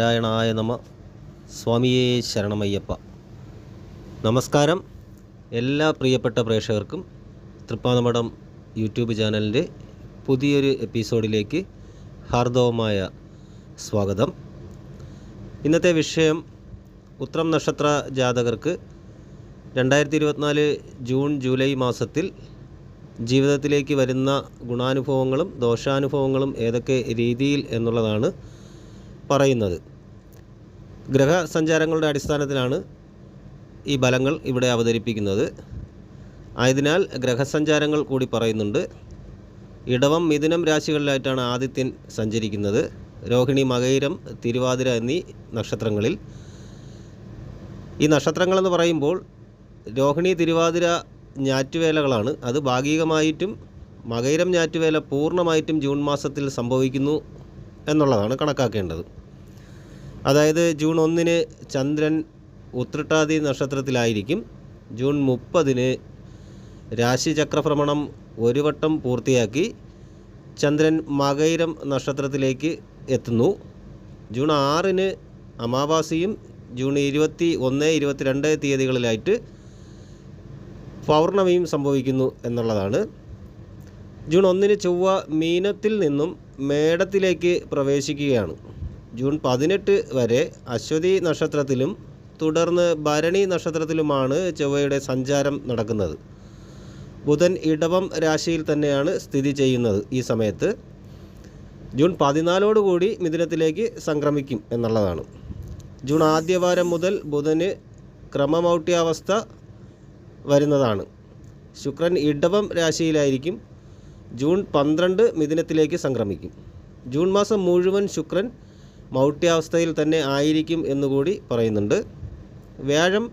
നാരായണായ നമ. സ്വാമിയേ ശരണമയ്യപ്പ. നമസ്കാരം. എല്ലാ പ്രിയപ്പെട്ട പ്രേക്ഷകർക്കും തൃപ്പാനമഠം യൂട്യൂബ് ചാനലിൻ്റെ പുതിയൊരു എപ്പിസോഡിലേക്ക് ഹാർദവമായ സ്വാഗതം. ഇന്നത്തെ വിഷയം ഉത്രം നക്ഷത്ര ജാതകർക്ക് 2024 ജൂൺ ജൂലൈ മാസത്തിൽ ജീവിതത്തിലേക്ക് വരുന്ന ഗുണാനുഭവങ്ങളും ദോഷാനുഭവങ്ങളും ഏതൊക്കെ രീതിയിൽ എന്നുള്ളതാണ് പറയുന്നത്. ഗ്രഹസഞ്ചാരങ്ങളുടെ അടിസ്ഥാനത്തിലാണ് ഈ ഫലങ്ങൾ ഇവിടെ അവതരിപ്പിക്കുന്നത്. ആയതിനാൽ ഗ്രഹസഞ്ചാരങ്ങൾ കൂടി പറയുന്നുണ്ട്. ഇടവം മിഥുനം രാശികളിലായിട്ടാണ് ആദിത്യൻ സഞ്ചരിക്കുന്നത്. രോഹിണി, മകയിരം, തിരുവാതിര എന്നീ നക്ഷത്രങ്ങളിൽ. ഈ നക്ഷത്രങ്ങളെന്ന് പറയുമ്പോൾ രോഹിണി, തിരുവാതിര ഞാറ്റുവേലകളാണ്. അത് ഭാഗികമായിട്ടും മകയിരം ഞാറ്റുവേല പൂർണ്ണമായിട്ടും ജൂൺ മാസത്തിൽ സംഭവിക്കുന്നു എന്നുള്ളതാണ് കണക്കാക്കേണ്ടത്. അതായത് ജൂൺ 1 ചന്ദ്രൻ ഉത്രട്ടാതി നക്ഷത്രത്തിലായിരിക്കും. ജൂൺ 30 രാശിചക്രഭ്രമണം ഒരു വട്ടം പൂർത്തിയാക്കി ചന്ദ്രൻ മകയിരം നക്ഷത്രത്തിലേക്ക് എത്തുന്നു. ജൂൺ 6 അമാവാസിയും ജൂൺ 21, 22 തീയതികളിലായിട്ട് പൗർണമിയും സംഭവിക്കുന്നു എന്നുള്ളതാണ്. ജൂൺ 1 ചൊവ്വ മീനത്തിൽ നിന്നും മേടത്തിലേക്ക് പ്രവേശിക്കുകയാണ്. ജൂൺ 18 വരെ അശ്വതി നക്ഷത്രത്തിലും തുടർന്ന് ഭരണി നക്ഷത്രത്തിലുമാണ് ചൊവ്വയുടെ സഞ്ചാരം നടക്കുന്നത്. ബുധൻ ഇടവം രാശിയിൽ തന്നെയാണ് സ്ഥിതി ചെയ്യുന്നത്. ഈ സമയത്ത് ജൂൺ 14 മിഥുനത്തിലേക്ക് സംക്രമിക്കും എന്നുള്ളതാണ്. ജൂൺ ആദ്യവാരം മുതൽ ബുധന് ക്രമമൗഢ്യാവസ്ഥ വരുന്നതാണ്. ശുക്രൻ ഇടവം രാശിയിലായിരിക്കും. ജൂൺ 12 മിഥുനത്തിലേക്ക് സംക്രമിക്കും. ജൂൺ മാസം മുഴുവൻ ശുക്രൻ മൗഢ്യാവസ്ഥയിൽ തന്നെ ആയിരിക്കും എന്നുകൂടി പറയുന്നുണ്ട്. വ്യാഴം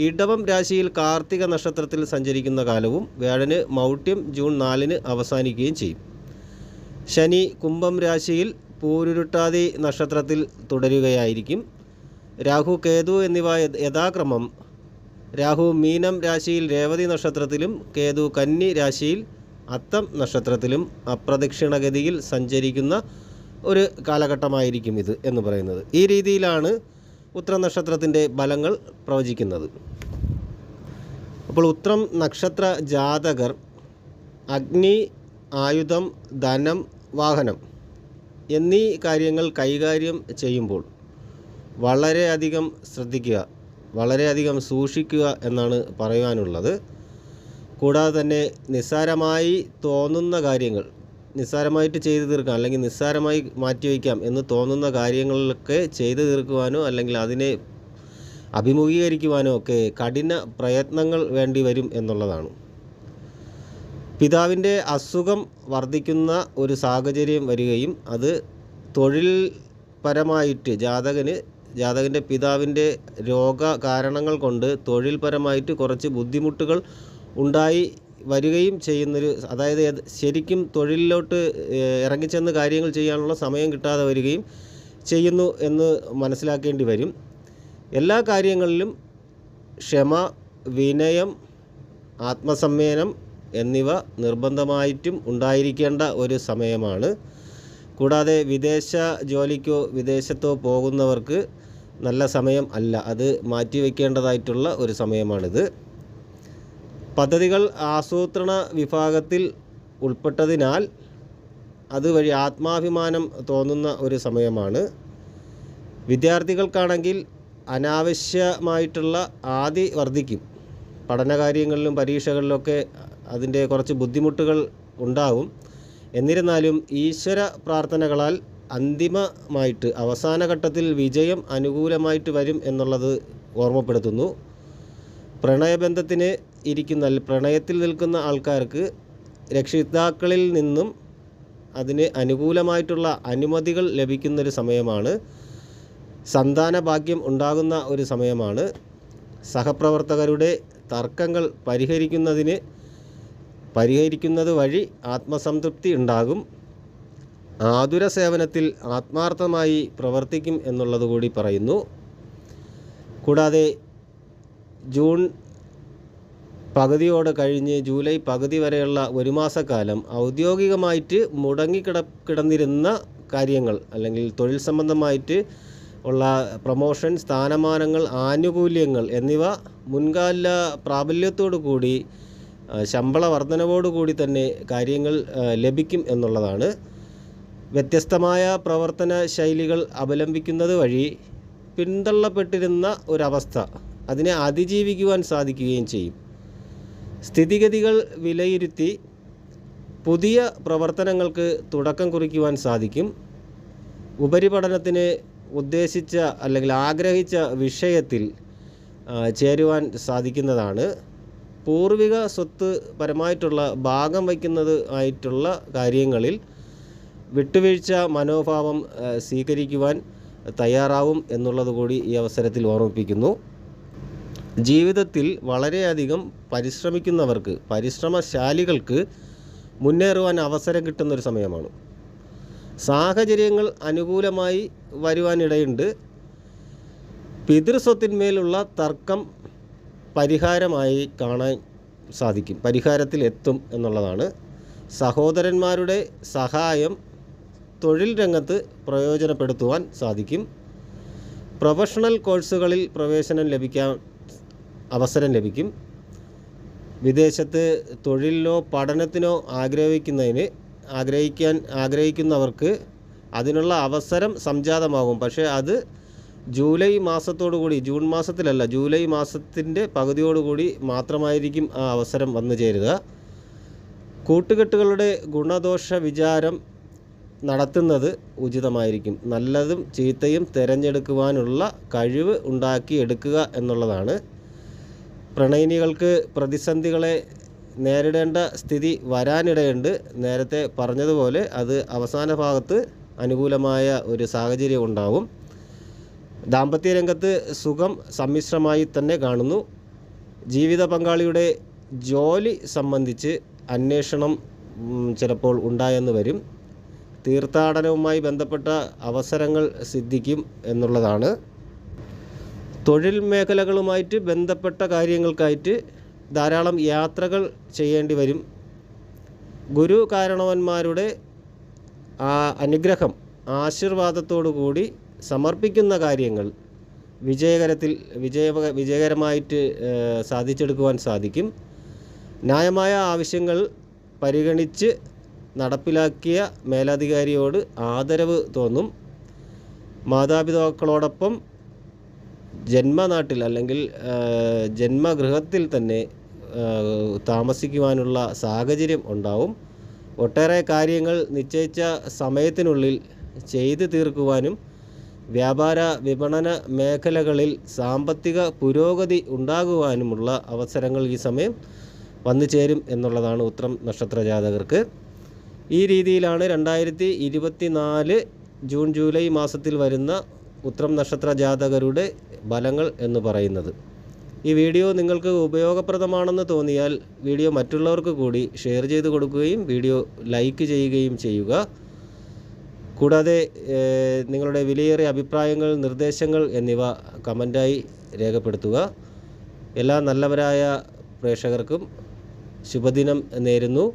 ഇടവം രാശിയിൽ കാർത്തിക നക്ഷത്രത്തിൽ സഞ്ചരിക്കുന്ന കാലവും വ്യാഴന് മൗഢ്യം ജൂൺ 4 അവസാനിക്കുകയും ചെയ്യും. ശനി കുംഭം രാശിയിൽ പൂരുരുട്ടാതി നക്ഷത്രത്തിൽ തുടരുകയായിരിക്കും. രാഹു, കേതു എന്നിവ യഥാക്രമം രാഹു മീനം രാശിയിൽ രേവതി നക്ഷത്രത്തിലും കേതു കന്നി രാശിയിൽ അത്തം നക്ഷത്രത്തിലും അപ്രദക്ഷിണഗതിയിൽ സഞ്ചരിക്കുന്ന ഒരു കാലഘട്ടമായിരിക്കും ഇത് എന്ന് പറയുന്നത്. ഈ രീതിയിലാണ് ഉത്രം നക്ഷത്രത്തിൻ്റെ ഫലങ്ങൾ പ്രവചിക്കുന്നത്. അപ്പോൾ ഉത്രം നക്ഷത്ര ജാതകർ അഗ്നി, ആയുധം, ധനം, വാഹനം എന്നീ കാര്യങ്ങൾ കൈകാര്യം ചെയ്യുമ്പോൾ വളരെയധികം ശ്രദ്ധിക്കുക, വളരെയധികം സൂക്ഷിക്കുക എന്നാണ് പറയുവാനുള്ളത്. കൂടാതെ തന്നെ നിസ്സാരമായി തോന്നുന്ന കാര്യങ്ങൾ നിസ്സാരമായിട്ട് ചെയ്തു തീർക്കാം, അല്ലെങ്കിൽ നിസ്സാരമായി മാറ്റിവെക്കാം എന്ന് തോന്നുന്ന കാര്യങ്ങളിലൊക്കെ ചെയ്തു തീർക്കുവാനോ അല്ലെങ്കിൽ അതിനെ അഭിമുഖീകരിക്കുവാനോ ഒക്കെ കഠിന പ്രയത്നങ്ങൾ വേണ്ടി വരും എന്നുള്ളതാണ്. പിതാവിൻ്റെ അസുഖം വർദ്ധിക്കുന്ന ഒരു സാഹചര്യം വരികയും അത് തൊഴിൽ പരമായിട്ട് ജാതകൻ്റെ പിതാവിൻ്റെ രോഗ കാരണങ്ങൾ കൊണ്ട് തൊഴിൽപരമായിട്ട് കുറച്ച് ബുദ്ധിമുട്ടുകൾ ഉണ്ടായി വരികയും ചെയ്യുന്നൊരു, അതായത് ശരിക്കും തൊഴിലിലോട്ട് ഇറങ്ങിച്ചെന്ന് കാര്യങ്ങൾ ചെയ്യാനുള്ള സമയം കിട്ടാതെ വരികയും ചെയ്യുന്നു എന്ന് മനസ്സിലാക്കേണ്ടി വരും. എല്ലാ കാര്യങ്ങളിലും ക്ഷമ, വിനയം, ആത്മസംയമനം എന്നിവ നിർബന്ധമായിട്ടും ഉണ്ടായിരിക്കേണ്ട ഒരു സമയമാണ്. കൂടാതെ വിദേശ ജോലിക്കോ വിദേശത്തോ പോകുന്നവർക്ക് നല്ല സമയം അല്ല, അത് മാറ്റിവെക്കേണ്ടതായിട്ടുള്ള ഒരു സമയമാണിത്. പദ്ധതികൾ ആസൂത്രണ വിഭാഗത്തിൽ ഉൾപ്പെട്ടതിനാൽ അതുവഴി ആത്മാഭിമാനം തോന്നുന്ന ഒരു സമയമാണ്. വിദ്യാർത്ഥികൾക്കാണെങ്കിൽ അനാവശ്യമായിട്ടുള്ള ആദി വർദ്ധിക്കും. പഠനകാര്യങ്ങളിലും പരീക്ഷകളിലൊക്കെ അതിൻ്റെ കുറച്ച് ബുദ്ധിമുട്ടുകൾ ഉണ്ടാവും. എന്നിരുന്നാലും ഈശ്വര പ്രാർത്ഥനകളാൽ അന്തിമമായിട്ട് അവസാന ഘട്ടത്തിൽ വിജയം അനുകൂലമായിട്ട് വരും എന്നുള്ളത് ഓർമ്മപ്പെടുത്തുന്നു. പ്രണയത്തിൽ നിൽക്കുന്ന ആൾക്കാർക്ക് രക്ഷിതാക്കളിൽ നിന്നും അതിന് അനുകൂലമായിട്ടുള്ള അനുമതികൾ ലഭിക്കുന്നൊരു സമയമാണ്. സന്താന ഭാഗ്യം ഉണ്ടാകുന്ന ഒരു സമയമാണ്. സഹപ്രവർത്തകരുടെ തർക്കങ്ങൾ പരിഹരിക്കുന്നത് വഴി ആത്മസംതൃപ്തി ഉണ്ടാകും. ആതുര സേവനത്തിൽ ആത്മാർത്ഥമായി പ്രവർത്തിക്കും എന്നുള്ളത് കൂടി പറയുന്നു. കൂടാതെ ജൂൺ പകുതിയോടെ കഴിഞ്ഞ് ജൂലൈ പകുതി വരെയുള്ള ഒരു മാസക്കാലം ഔദ്യോഗികമായിട്ട് കിടന്നിരുന്ന കാര്യങ്ങൾ അല്ലെങ്കിൽ തൊഴിൽ സംബന്ധമായിട്ട് ഉള്ള പ്രൊമോഷൻ, സ്ഥാനമാനങ്ങൾ, ആനുകൂല്യങ്ങൾ എന്നിവ മുൻകാല പ്രാബല്യത്തോടു കൂടി ശമ്പള വർധനവോടുകൂടി തന്നെ കാര്യങ്ങൾ ലഭിക്കും എന്നുള്ളതാണ്. വ്യത്യസ്തമായ പ്രവർത്തന ശൈലികൾ അവലംബിക്കുന്നത് വഴി പിന്തള്ളപ്പെട്ടിരുന്ന ഒരവസ്ഥ അതിനെ അതിജീവിക്കുവാൻ സാധിക്കുകയും ചെയ്യും. സ്ഥിതിഗതികൾ വിലയിരുത്തി പുതിയ പ്രവർത്തനങ്ങൾക്ക് തുടക്കം കുറിക്കുവാൻ സാധിക്കും. ഉപരിപഠനത്തിന് ഉദ്ദേശിച്ച അല്ലെങ്കിൽ ആഗ്രഹിച്ച വിഷയത്തിൽ ചേരുവാൻ സാധിക്കുന്നതാണ്. പൂർവിക സ്വത്ത് പരമായിട്ടുള്ള ഭാഗം വയ്ക്കുന്നത് ആയിട്ടുള്ള കാര്യങ്ങളിൽ വിട്ടുവീഴ്ച മനോഭാവം സ്വീകരിക്കുവാൻ തയ്യാറാവും എന്നുള്ളത് കൂടി ഈ അവസരത്തിൽ ഓർമ്മിപ്പിക്കുന്നു. ജീവിതത്തിൽ വളരെയധികം പരിശ്രമിക്കുന്നവർക്ക്, പരിശ്രമശാലികൾക്ക് മുന്നേറുവാൻ അവസരം കിട്ടുന്നൊരു സമയമാണ്. സാഹചര്യങ്ങൾ അനുകൂലമായി വരുവാനിടയുണ്ട്. പിതൃസ്വത്തിന്മേലുള്ള തർക്കം പരിഹാരമായി കാണാൻ സാധിക്കും, പരിഹാരത്തിൽ എത്തും എന്നുള്ളതാണ്. സഹോദരന്മാരുടെ സഹായം തൊഴിൽ രംഗത്ത് പ്രയോജനപ്പെടുത്തുവാൻ സാധിക്കും. പ്രൊഫഷണൽ കോഴ്സുകളിൽ പ്രവേശനം ലഭിക്കാൻ അവസരം ലഭിക്കും. വിദേശത്ത് തൊഴിലിനോ പഠനത്തിനോ ആഗ്രഹിക്കുന്നവർക്ക് അതിനുള്ള അവസരം സംജാതമാകും. പക്ഷേ അത് ജൂലൈ മാസത്തോടുകൂടി, ജൂൺ മാസത്തിലല്ല, ജൂലൈ മാസത്തിൻ്റെ പകുതിയോടുകൂടി മാത്രമായിരിക്കും ആ അവസരം വന്നു ചേരുക. കൂട്ടുകെട്ടുകളുടെ ഗുണദോഷ വിചാരം നടത്തുന്നത് ഉചിതമായിരിക്കും. നല്ലതും ചീത്തയും തിരഞ്ഞെടുക്കുവാനുള്ള കഴിവ് ഉണ്ടാക്കിയെടുക്കുക എന്നുള്ളതാണ്. പ്രണയിനികൾക്ക് പ്രതിസന്ധികളെ നേരിടേണ്ട സ്ഥിതി വരാനിടയുണ്ട്. നേരത്തെ പറഞ്ഞതുപോലെ അത് അവസാന ഭാഗത്ത് അനുകൂലമായ ഒരു സാഹചര്യം ഉണ്ടാവും. ദാമ്പത്യ രംഗത്ത് സുഖം സമ്മിശ്രമായി തന്നെ കാണുന്നു. ജീവിത പങ്കാളിയുടെ ജോലി സംബന്ധിച്ച് അന്വേഷണം ചിലപ്പോൾ ഉണ്ടായെന്ന് വരും. തീർത്ഥാടനവുമായി ബന്ധപ്പെട്ട അവസരങ്ങൾ സിദ്ധിക്കും എന്നുള്ളതാണ്. തൊഴിൽ മേഖലകളുമായിട്ട് ബന്ധപ്പെട്ട കാര്യങ്ങൾക്കായിട്ട് ധാരാളം യാത്രകൾ ചെയ്യേണ്ടി വരും. ഗുരു കാരണവന്മാരുടെ അനുഗ്രഹം, ആശീർവാദത്തോടു കൂടി സമർപ്പിക്കുന്ന കാര്യങ്ങൾ വിജയകരമായിട്ട് സാധിച്ചെടുക്കുവാൻ സാധിക്കും. ന്യായമായ ആവശ്യങ്ങൾ പരിഗണിച്ച് നടപ്പിലാക്കിയ മേലധികാരിയോട് ആദരവ് തോന്നും. മാതാപിതാക്കളോടൊപ്പം ജന്മനാട്ടിൽ അല്ലെങ്കിൽ ജന്മഗൃഹത്തിൽ തന്നെ താമസിക്കുവാനുള്ള സാഹചര്യം ഉണ്ടാവും. ഒട്ടേറെ കാര്യങ്ങൾ നിശ്ചയിച്ച സമയത്തിനുള്ളിൽ ചെയ്തു തീർക്കുവാനും വ്യാപാര വിപണന മേഖലകളിൽ സാമ്പത്തിക പുരോഗതി ഉണ്ടാകുവാനുമുള്ള അവസരങ്ങൾ ഈ സമയം വന്നു ചേരും എന്നുള്ളതാണ് ഉത്രം നക്ഷത്ര ജാതകർക്ക്. ഈ രീതിയിലാണ് 2024 ജൂൺ ജൂലൈ മാസത്തിൽ വരുന്ന ഉത്രം നക്ഷത്ര ജാതകരുടെ ഫലങ്ങൾ എന്ന് പറയുന്നത്. ഈ വീഡിയോ നിങ്ങൾക്ക് ഉപയോഗപ്രദമാണെന്ന് തോന്നിയാൽ വീഡിയോ മറ്റുള്ളവർക്ക് കൂടി ഷെയർ ചെയ്ത് കൊടുക്കുകയും വീഡിയോ ലൈക്ക് ചെയ്യുകയും ചെയ്യുക. കൂടാതെ നിങ്ങളുടെ വിലയേറിയ അഭിപ്രായങ്ങൾ, നിർദ്ദേശങ്ങൾ എന്നിവ കമൻറ്റായി രേഖപ്പെടുത്തുക. എല്ലാ നല്ലവരായ പ്രേക്ഷകർക്കും ശുഭദിനം നേരുന്നു.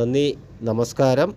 നന്ദി, നമസ്കാരം.